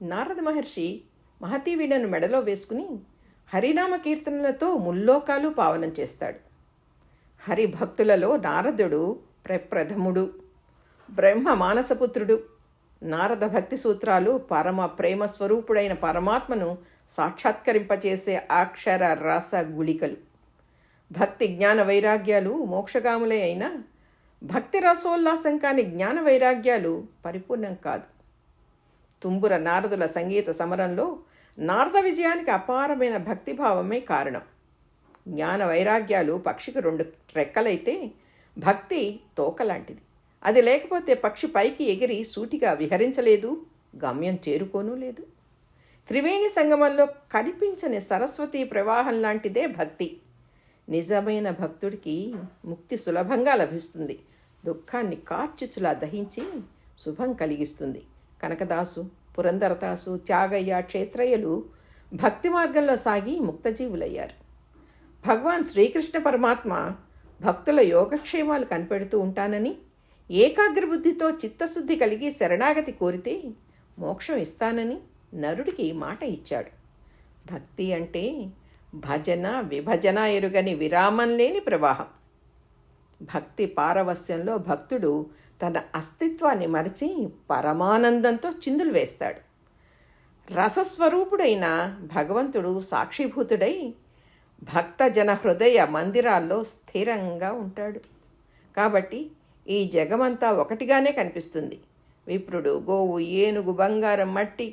నారద మహర్షి మహతీ వీణను మెడలో వేసుకుని హరినామ కీర్తనలతో ముల్లోకాలు పావనం చేస్తాడు. హరిభక్తులలో నారదుడు ప్రప్రథముడు, బ్రహ్మ మానసపుత్రుడు. నారద భక్తి సూత్రాలు పరమ ప్రేమ స్వరూపుడైన పరమాత్మను సాక్షాత్కరింపచేసే అక్షర రస గుళికలు. భక్తి జ్ఞాన వైరాగ్యాలు మోక్షగాములే అయినా భక్తి రసోల్లాసం కాని జ్ఞాన వైరాగ్యాలు పరిపూర్ణం కాదు. తుంబుర నారదుల సంగీత సమరంలో నారద విజయానికి అపారమైన భక్తిభావమే కారణం. జ్ఞాన వైరాగ్యాలు పక్షికి 2 రెక్కలైతే భక్తి తోకలాంటిది. అది లేకపోతే పక్షి పైకి ఎగిరి సూటిగా విహరించలేదు, గమ్యం చేరుకోనూ లేదు. త్రివేణి సంగమంలో కనిపించని సరస్వతీ ప్రవాహం లాంటిదే భక్తి. నిజమైన భక్తుడికి ముక్తి సులభంగా లభిస్తుంది. దుఃఖాన్ని కార్చుచులా దహించి శుభం కలిగిస్తుంది. కనకదాసు, పురందరదాసు, త్యాగయ్య, క్షేత్రయ్యలు భక్తి మార్గంలో సాగి ముక్తజీవులయ్యారు. భగవాన్ శ్రీకృష్ణ పరమాత్మ భక్తుల యోగక్షేమాలు కనిపెడుతూ ఉంటానని, ఏకాగ్రబుద్ధితో చిత్తశుద్ధి కలిగి శరణాగతి కోరితే మోక్షం ఇస్తానని నరుడికి మాట ఇచ్చాడు. భక్తి అంటే భజన విభజన ఎరుగని విరామం లేని ప్రవాహం. భక్తి పారవస్యంలో భక్తుడు తన అస్తిత్వాన్ని మరచి పరమానందంతో చిందులు వేస్తాడు. రసస్వరూపుడైన భగవంతుడు సాక్షిభూతుడై భక్తజన హృదయ మందిరాల్లో స్థిరంగా ఉంటాడు. కాబట్టి ఈ జగమంతా ఒకటిగానే కనిపిస్తుంది. విప్రుడు, గోవు, ఏనుగు, బంగారం, మట్టి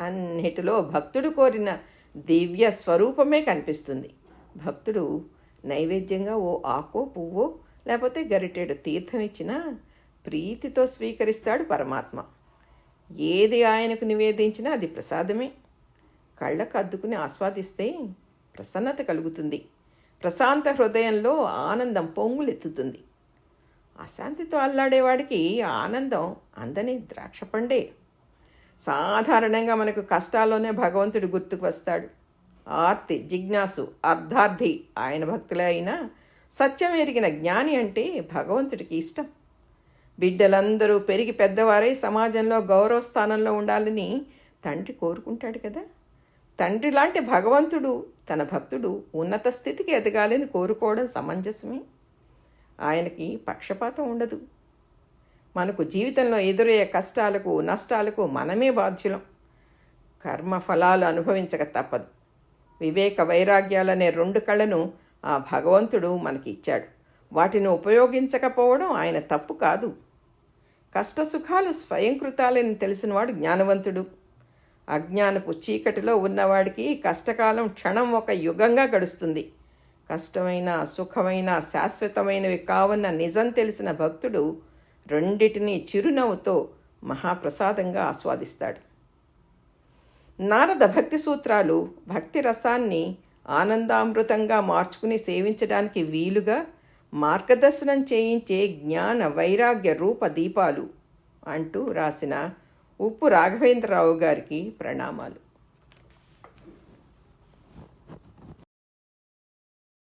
అన్నిటిలో భక్తుడు కోరిన దివ్య స్వరూపమే కనిపిస్తుంది. భక్తుడు నైవేద్యంగా ఓ ఆకో పువ్వో లేకపోతే గరిటెడు తీర్థం ఇచ్చినా ప్రీతితో స్వీకరిస్తాడు పరమాత్మ. ఏది ఆయనకు నివేదించినా అది ప్రసాదమే. కళ్ళకు అద్దుకుని ఆస్వాదిస్తే ప్రసన్నత కలుగుతుంది. ప్రశాంత హృదయంలో ఆనందం పొంగులెత్తుతుంది. అశాంతితో అల్లాడేవాడికి ఆనందం అందని ద్రాక్షపండే. సాధారణంగా మనకు కష్టాల్లోనే భగవంతుడు గుర్తుకు వస్తాడు. ఆర్తి, జిజ్ఞాసు, అర్ధార్థి ఆయన భక్తులే అయినా సత్యం ఎరిగిన జ్ఞాని అంటే భగవంతుడికి ఇష్టం. బిడ్డలందరూ పెరిగి పెద్దవారై సమాజంలో గౌరవ స్థానంలో ఉండాలని తండ్రి కోరుకుంటాడు కదా. తండ్రి లాంటి భగవంతుడు తన భక్తుడు ఉన్నత స్థితికి ఎదగాలని కోరుకోవడం సమంజసమే. ఆయనకి పక్షపాతం ఉండదు. మనకు జీవితంలో ఎదురయ్యే కష్టాలకు నష్టాలకు మనమే బాధ్యులం. కర్మ ఫలాలు అనుభవించక తప్పదు. వివేక వైరాగ్యాలనే 2 కళ్ళను ఆ భగవంతుడు మనకి ఇచ్చాడు. వాటిని ఉపయోగించకపోవడం ఆయన తప్పు కాదు. కష్టసుఖాలు స్వయంకృతాలని తెలిసినవాడు జ్ఞానవంతుడు. అజ్ఞానపు చీకటిలో ఉన్నవాడికి కష్టకాలం క్షణం ఒక యుగంగా గడుస్తుంది. కష్టమైన సుఖమైన శాశ్వతమైనవి కావన్న నిజం తెలిసిన భక్తుడు రెండిటినీ చిరునవ్వుతో మహాప్రసాదంగా ఆస్వాదిస్తాడు. నారద భక్తి సూత్రాలు భక్తి రసాన్ని ఆనందామృతంగా మార్చుకుని సేవించడానికి వీలుగా మార్గదర్శనం చేయించే జ్ఞాన వైరాగ్య రూప దీపాలు అంటూ రాసిన ఉప్పు రాఘవేంద్రరావు గారికి ప్రణామాలు.